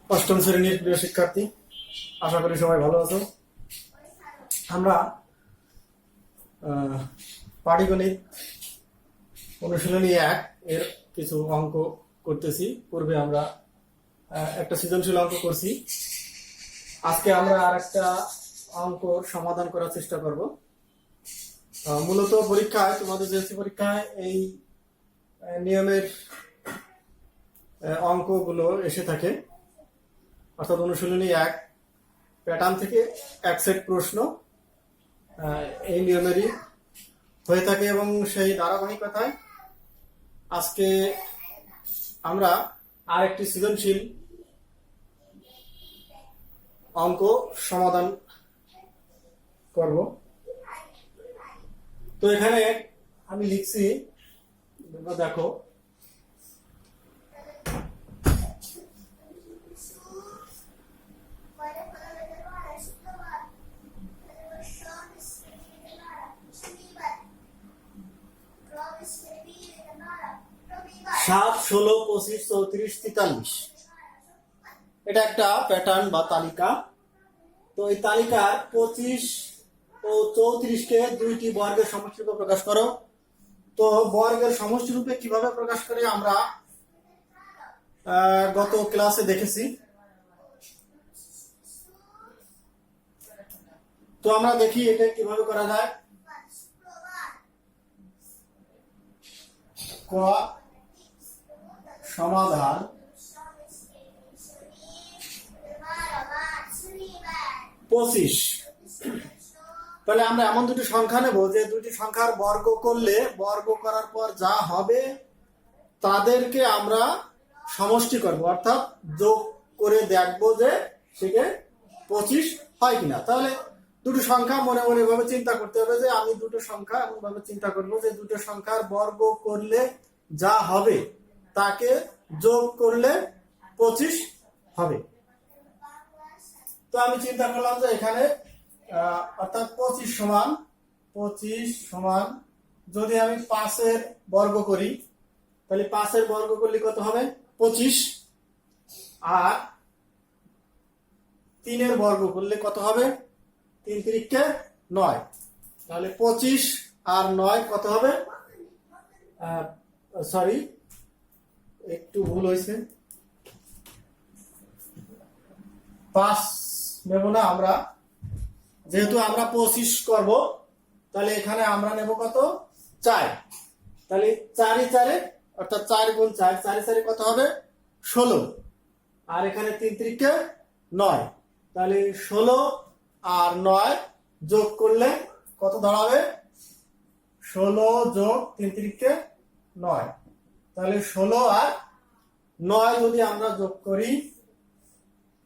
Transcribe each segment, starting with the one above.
অষ্টম শ্রেণীর প্রিয় শিক্ষার্থী, আশা করি সবাই ভালো আছো। আমরা পাটিগণিত অনুশীলনী 1 এর কিছু অঙ্ক করতেছি। পূর্বে আমরা একটা সৃজনশীল অঙ্ক করছি। আজকে আমরা আর একটা অঙ্কর সমাধান করার চেষ্টা করব। মূলত পরীক্ষায়, তোমাদের জেএসসি পরীক্ষায় এই নিয়মের অঙ্কগুলো এসে থাকে, অর্থাৎ অনুশীলনী 1 প্যাটার্ন থেকে এক সেট প্রশ্ন এই নিয়মেরই হয়ে থাকে এবং সেই ধারাবাহিকতায় আজকে আমরা আরেকটি সৃজনশীল অঙ্ক সমাধান করব। তো এখানে আমি লিখছি, দেখো, সাত, 16, 25, 34, 43। এটা একটা প্যাটার্ন বা তালিকা। তো এই তালিকার 25 ও 34-কে দুইটি বর্গের সমষ্টি রূপে প্রকাশ করো। তো বর্গের সমষ্টি রূপে কিভাবে প্রকাশ করে আমরা গত ক্লাসে দেখেছি। তো আমরা দেখি এটা কিভাবে করা যায়। ক সমাধান 25। তাহলে আমরা এমন দুটি সংখ্যা নেব যে দুটি সংখ্যার বর্গ করলে, বর্গ করার পর যা হবে তাদেরকে আমরা সমষ্টি করব, অর্থাৎ যোগ করে দেখব যে সেটা 25 হয় কিনা। তাহলে দুটো সংখ্যা মনে মনে ভাবে চিন্তা করতে হবে যে আমি দুটো সংখ্যা এমন ভাবে চিন্তা করব যে দুটো সংখ্যার বর্গ করলে যা হবে তাকে যোগ করলে 25 হবে। তো আমি চিন্তা করলাম যে এখানে অর্থাৎ 25 সমান যদি আমি 5-এর বর্গ করি, তাহলে 5-এর বর্গ করলে কত হবে? 25। আর 3-এর বর্গ করলে কত হবে? 3 3 9। তাহলে 25 আর 9 কত হবে? সরি, একটু ভুল হয়েছে, 5 নেব না আমরা, যেহেতু আমরা 25 করব, তাহলে এখানে আমরা নেব কত? 4। তাহলে 4 4 অর্থাৎ 4 গুণ 4, 4 4 কত হবে? 16। আর এখানে 3 3 9। তাহলে 16 আর 9 যোগ করলে কত দাঁড়াবে? 16 যোগ 3 3 9। তাহলে 16 আর 9 যদি আমরা যোগ করি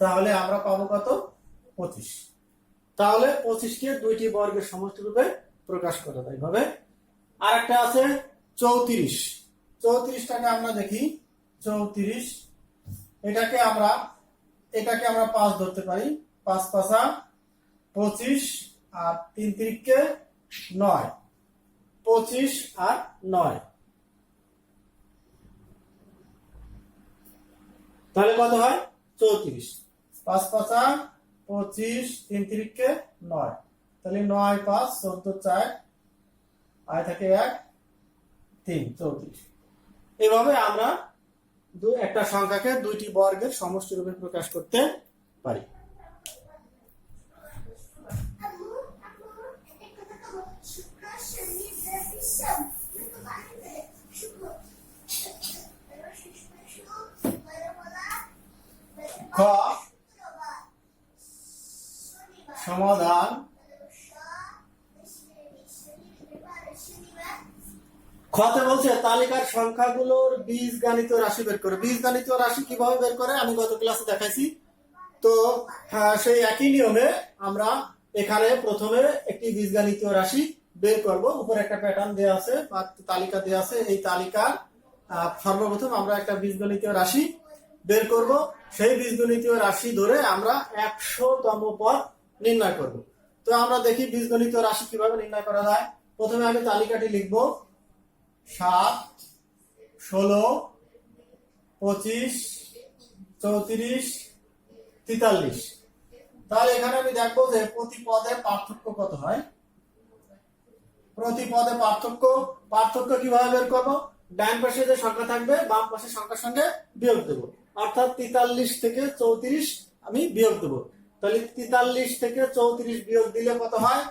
তাহলে আমরা পাবো কত? 25। তাহলে 25-কে দুইটি বর্গের সমষ্টি রূপে প্রকাশ করা যায় ভাবে। আর একটা আছে 34। 34টাকে আমরা দেখি। 34 এটাকে আমরা 5 ধরতে পারি। 5 5 25 আর 3 3 9। 25 আর 9, তাহলে কত হয়? 34। 5 5 25, 3 3 9। তাহলে 9 5 14 4, আয় থাকে 1 3, 34। এইভাবে আমরা একটা সংখ্যাকে দুইটি বর্গের সমষ্টি রূপে প্রকাশ করতে পারি। খ সমাধান খতে বলছে তালিকার সংখ্যাগুলোর বীজগাণিত রাশি বের করে। বীজগাণিত রাশি কিভাবে বের করে আমি গত ক্লাসে দেখাইছি। তো সেই একই নিয়মে আমরা এখানে প্রথমে একটি বীজগাণিত রাশি বের করব। উপরে একটা প্যাটার্ন দেওয়া আছে বা তালিকা দেওয়া আছে। এই তালিকার সর্বপ্রথম আমরা একটা বীজগণিত রাশি বের করব। সেই বীজগণিত রাশি ধরে আমরা 100তম পদ নির্ণয় করব। তো আমরা দেখি বীজগণিত রাশি কিভাবে নির্ণয় করা যায়। প্রথমে আমি তালিকাটি লিখব। 7, 16, 25, 34, 43। তাহলে এখানে আমি দেখবো যে প্রতি পদে পার্থক্য কত হয়। প্রতি পদে পার্থক্য কিভাবে বের করবো? ডান পাশে যে সংখ্যা থাকবে বাম পাশের সংখ্যার সঙ্গে বিয়োগ দেবো, অর্থাৎ 43 থেকে 34 আমি বিয়োগ দেবো। তাহলে 43 থেকে 34 বিয়োগ দিলে কত হয়?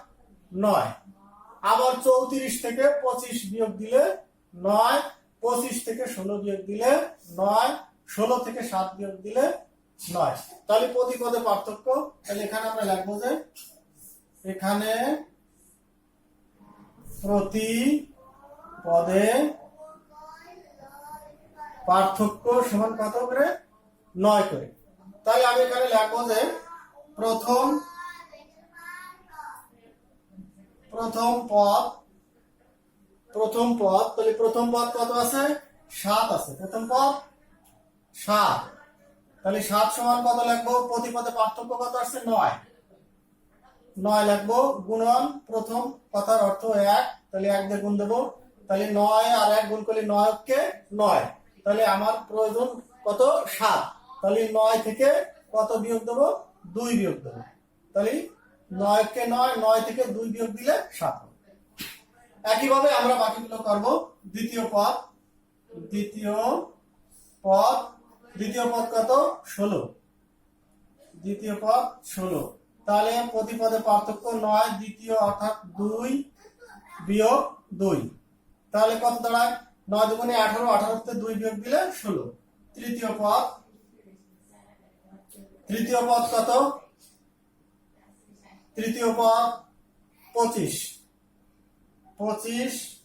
9। আবার 34 থেকে 25 বিয়োগ দিলে 9, 25 থেকে 16 বিয়োগ দিলে 9, 16 থেকে 7 বিয়োগ দিলে 9। তাহলে প্রতি পদে পার্থক্য। তাহলে এখানে আমরা লিখবো যে এখানে প্রতি পদে পার্থক্য সমান কত করে? 9 করে। তাহলে আমি এখানে লিখবো যে প্রথম পদ তাহলে প্রথম পদ কত আছে? 7 আছে। প্রথম পদ 7। তাহলে 7 সমান কত লিখবো? প্রতি পদে পার্থক্য কত আসছে? 9। 9 লিখবো গুণন প্রথম কথার অর্থ 1, তাহলে 1 দিয়ে গুণ দেবো। তাহলে 9 আর 1 গুণ করলে 9 কে 9। তাহলে আমার প্রয়োজন কত? 7। তাহলে 9 থেকে কত বিয়োগ দেবো? 2 বিয়োগ দেবো। তাহলে 9 কে 9, 9 থেকে 2 বিয়োগ দিলে 7। একইভাবে আমরা বাকিগুলো করব। দ্বিতীয় পদ কত? 16। দ্বিতীয় পদ 16। তাহলে প্রতি পদে পার্থক্য 9, দ্বিতীয় অর্থাৎ 2 বিয়োগ 2। তাহলে কত দাঁড়ায়? 9 দুগুণে 18, 18 তে 2 বিয়োগ দিলে 16। তৃতীয় পদ কত? তৃতীয় পদ 25।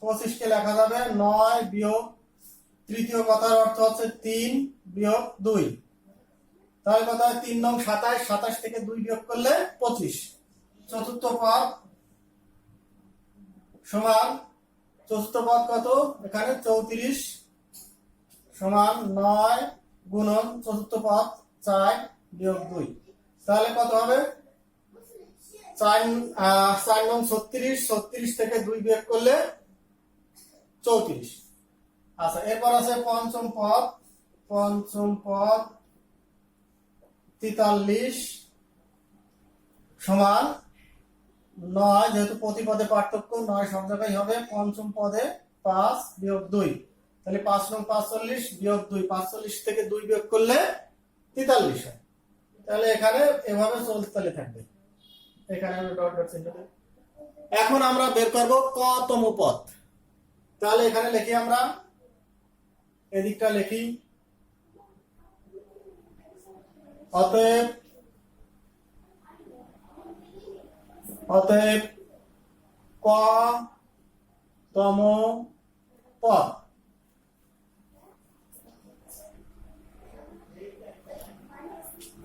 25 কে লেখা যাবে 9 বিয়োগ তৃতীয় কথার অর্থ হচ্ছে 3 বিয়োগ 2। তাহলে কত হয়? 3 নং 27, 27 থেকে 2 বিয়োগ করলে 25। চতুর্থ পদ সমান, চতুর্থ পদ কত? এখানে 34 সমান 9 গুণন চতুর্থ পদ 4 বিয়োগ 2। তাহলে কত হবে? 4 নং 36, 36 থেকে 2 বিয়োগ করলে 34। আচ্ছা, এরপর আছে পঞ্চম পদ 43 সমান 9, যেহেতু প্রতি পদে পার্থক্য 9 সব জায়গায় হবে। পঞ্চম পদে 5 বিয়োগ 2। তাহলে 5 নং 45 বিয়োগ 2, 45 থেকে 2 বিয়োগ করলে 43 হয়। তাহলে এখানে এভাবে চলতে থাকবে। এখানে আমরা ডট ডট চিহ্ন দেব। এখন আমরা বের করব কতম পদ। তাহলে এখানে লিখি, আমরা এদিকটা লিখি, অতএব কতম পদ।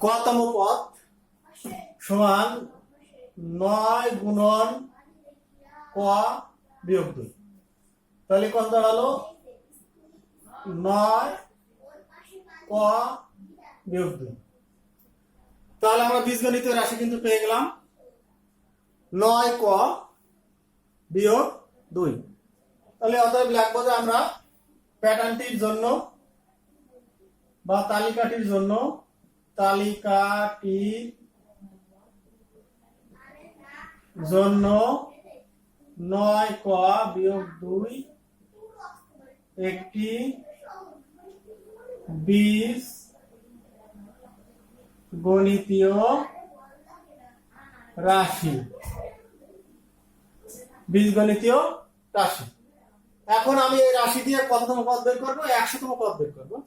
কতম পদ সমান 9 গুণন ক বিয়োগ 2। তাহলে কত দাঁড়ালো? 9 ক বিয়োগ 2। তাহলে আমরা বীজগণিতীয় রাশি কিন্তু পেয়ে গেলাম 9 ক বিয়োগ 2। তাহলে অতএব লিখবো যে আমরা প্যাটার্নটির জন্য বা তালিকাটির জন্য 9 ক বিয়োগ 2 একটি বীজগণিতীয় রাশি। বীজগণিতীয় রাশি। এখন আমি এই রাশি দিয়ে কততম পদ বের করবো? 100তম পদ বের করবো।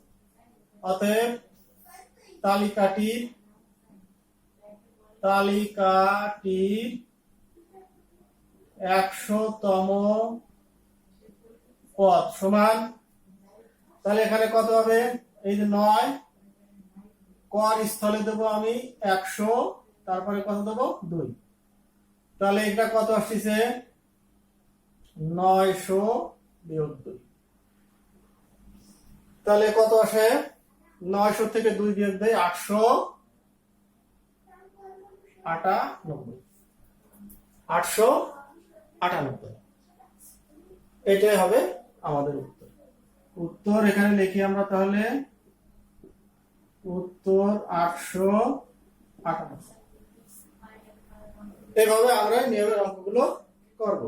অতএব তালিকাটি 100তম পদ সমান, তাহলে এখানে কত হবে? এই যে 9 কর স্থলে দেবো আমি 100, তারপরে কত দেবো? 2। তাহলে এটা কত আসছে? 900 বিয়োগ 2। তাহলে কত আসে? 900 থেকে 2 বিয়োগ দেয় 898। 898 এটাই হবে আমাদের উত্তর। এখানে লিখি আমরা, তাহলে উত্তর 898। 58। এভাবে আমরা নিয়মের অঙ্কগুলো করব।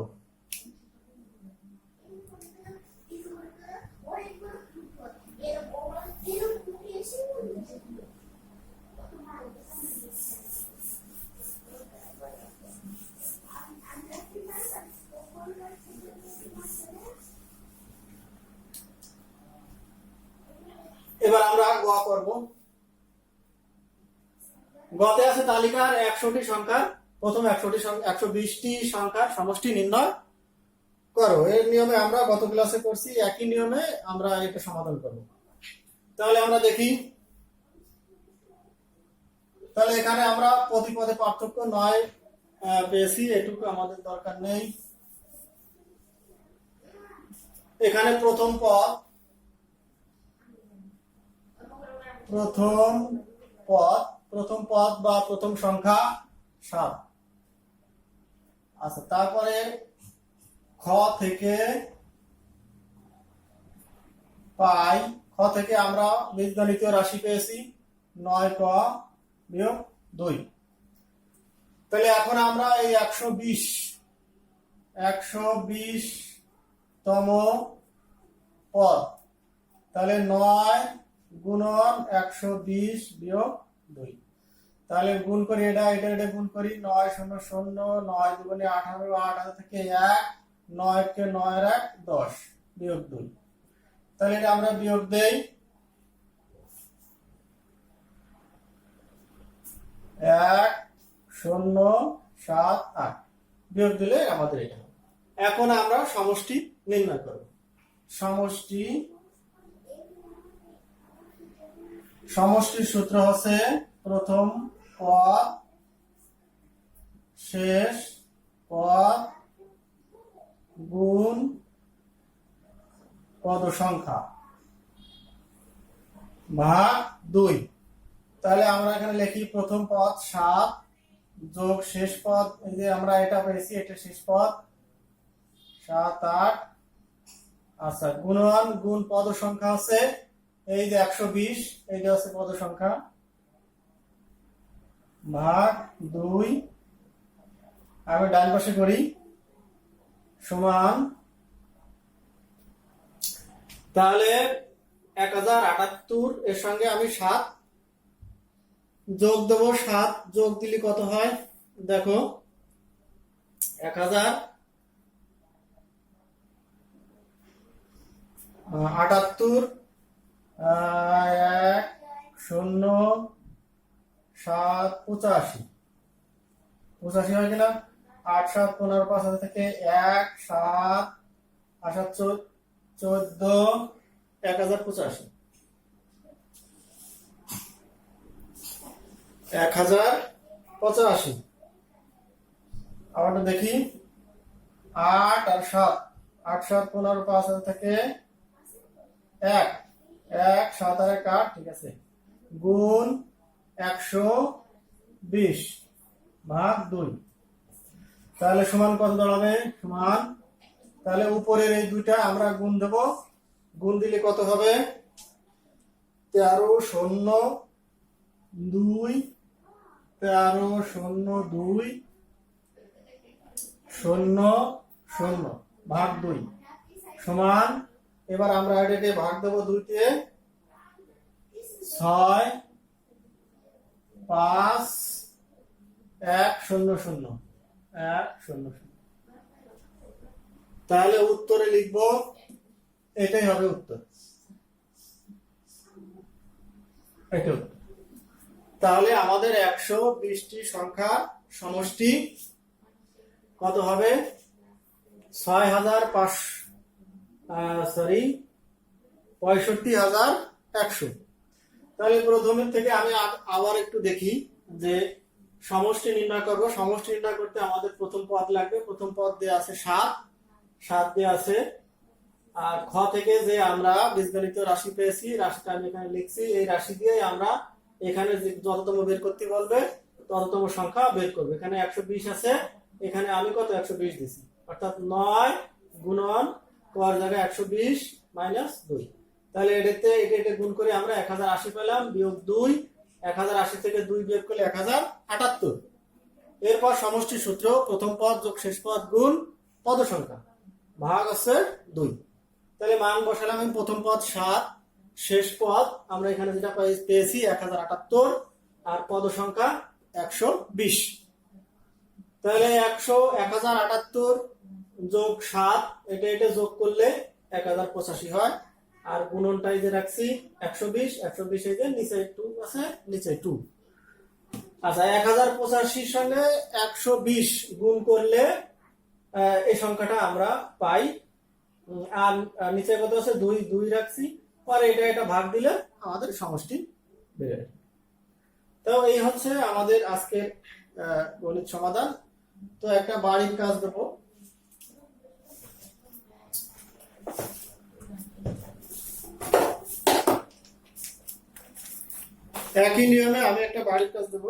এবার আমরা গ করব। গতে আছে তালিকার 100টি সংখ্যা, প্রথম 120টি সংখ্যার সমষ্টি নির্ণয় করো। এর নিয়মে আমরা গত ক্লাসে করছি, একই নিয়মে আমরা এটা সমাধান করব। তাহলে আমরা দেখি, তাহলে এখানে আমরা প্রতি পদে পার্থক্য 9 পেয়েছি, এটুকু আমাদের দরকার নেই। এখানে প্রথম পদ বা প্রথম সংখ্যা 7। আচ্ছা, তারপরে খ থেকে আমরা বীজগণিতীয় রাশি পেয়েছি 9ক - 2। তাহলে এখন আমরা এই 120তম পদ, তাহলে 9 গুণন 120 বিয়োগ 2, তাহলে গুণ করি, এটা গুণ করি। 9 0 0, 9 দুগুণে 18, 18 থেকে 1, 9 কে 9 এর 1 10 বিয়োগ 2। তাহলে এটা আমরা বিয়োগ দেই, 1 0 7 8 বিয়োগ দিলে আমাদের এটা হবে। এখন আমরা সমষ্টি নির্ণয় করব। সমষ্টির সূত্র হচ্ছে প্রথম পদ শেষ পদ গুণ পদ সংখ্যা ভাগ 2। তাহলে আমরা এখানে লিখি প্রথম পদ 7 যোগ শেষ পদ, এই যে আমরা এটা পেয়েছি, এটা শেষ পদ 7 8। আচ্ছা, গুণন গুণ পদ সংখ্যা আছে এই যে 120, এইটা হচ্ছে পদ সংখ্যা ভাগ 2। আমি ডান পাশে করি সমান, তাহলে 1078 এর সঙ্গে আমি 7 যোগ দেবো। 7 যোগ দিলে কত হয় দেখো, 1078 1 0 7 85 হয় কিনা? 8 7 15 5 হাজার থেকে 1 7 8 7 14 1085 1085। আবার দেখি 8 আর 7, 8 7 15 5 হাজার থেকে 1 1 7 আর 1 8, ঠিক আছে, গুণ 120 ভাগ 2। তাহলে সমান কত দাঁড়াবে? সমান, তাহলে উপরের এই দুইটা আমরা গুণ দেব, গুণ দিলে কত হবে? 13 0 2 13 0 2 0 0 ভাগ 2 সমান, এবার আমরা এটাকে ভাগ দেব 2 তে, 6 5 1 0 0 1 0 0। তাহলে উত্তরে লিখব, এটাই হবে উত্তর, এটা। তাহলে আমাদের 120টি সংখ্যা সমষ্টি কত হবে? 65,100। তাহলে প্রথমের থেকে আমি আবার একটু দেখি যে সমষ্টি নির্ণয় করব। সমষ্টি নির্ণয় করতে আমাদের প্রথম পদ লাগবে। প্রথম পদ দেয়া আছে 7 দেয়া আছে। আর খ থেকে যে আমরা বীজগণিত রাশি পেয়েছি, রাশিটা আমি এখানে লিখছি, এই রাশি দিয়ে আমরা এখানে যততম বের করতে বলবে তততম সংখ্যা বের করবো। এখানে 120 আছে, এখানে আমি কত 120 দিছি, অর্থাৎ 9 গুণন কর জায়গায় 120 - 2। তাহলে এটা গুণ করে আমরা 1080 পেলাম, বিয়োগ 2, 1080 থেকে 2 বিয়োগ করলে 1078। এরপর সমষ্টি সূত্র প্রথম পদ যোগ শেষ পদ গুণ পদ সংখ্যা ভাগ হচ্ছে 2। তাহলে মান বসালাম আমি, প্রথম পদ 7, শেষ পদ আমরা এখানে যেটা পেয়েছি 1078 আর পদ সংখ্যা 120। তাহলে 1078 যোগ 7 এটা যোগ করলে 1085 হয়, আর গুণনটাই যে রাখছি 120 এই যে নিচে 2 আছে, নিচে 2। আচ্ছা, 1085 সঙ্গে 120 গুণ করলে এই সংখ্যাটা আমরা পাই। আর নিচে কত আছে 2 রাখছি, পরে এটা ভাগ দিলে আমাদের সমষ্টি বেড়ে যাবে। তো এই হচ্ছে আমাদের আজকের গণিত সমাধান। তো একটা বাড়ির কাজ দেব। একই নিয়মে আমি একটা বাড়ির কাজ দেব।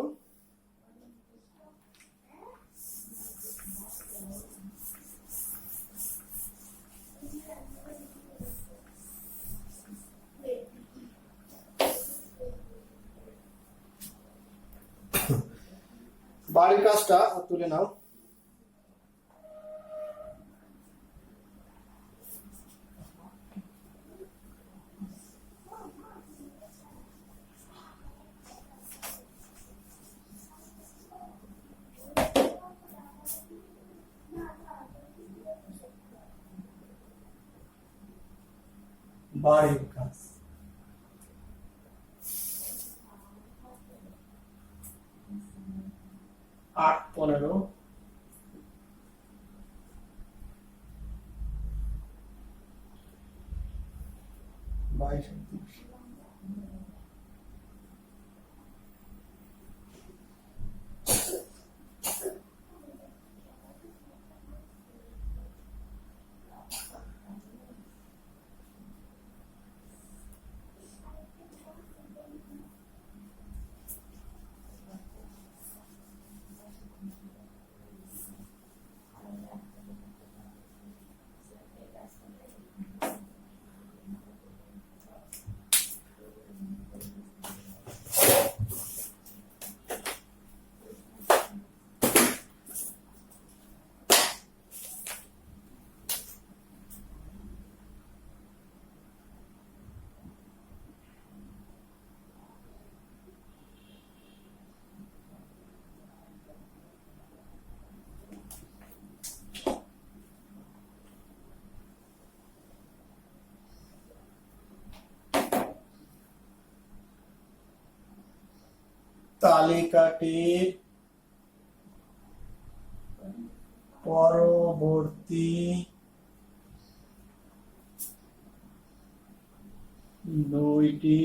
বাড়ির কাজটা তুলে নাও। বাড়ির কাজ আট 15 22 তালিকাটির পরবর্তী 2টি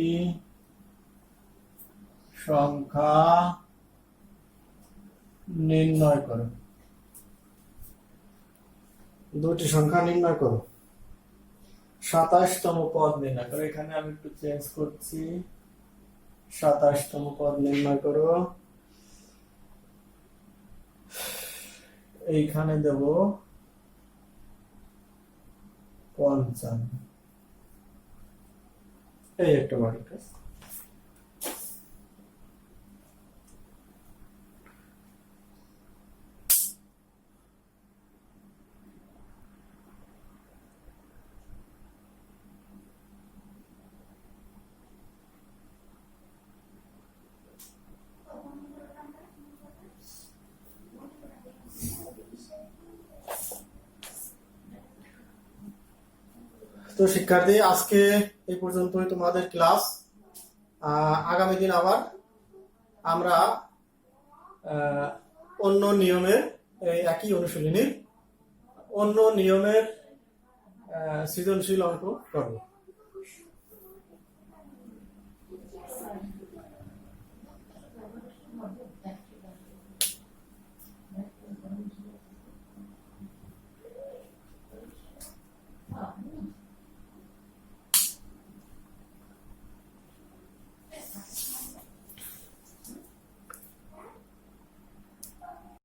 সংখ্যা নির্ণয় করো। 2টি সংখ্যা নির্ণয় করো। 27তম পদ নির্ণয় করো। এখানে আমি একটু চেঞ্জ করছি। 27তম পদ নির্ণয় করো। এইখানে দেব 55। এই একটা বাড়ির কাজ। তো শিক্ষার্থী, আজকে এই পর্যন্তই তোমাদের ক্লাস। আগামী দিন আবার আমরা অন্য নিয়মের একই অনুশীলনীর অন্য নিয়মের সৃজনশীল অঙ্ক করব।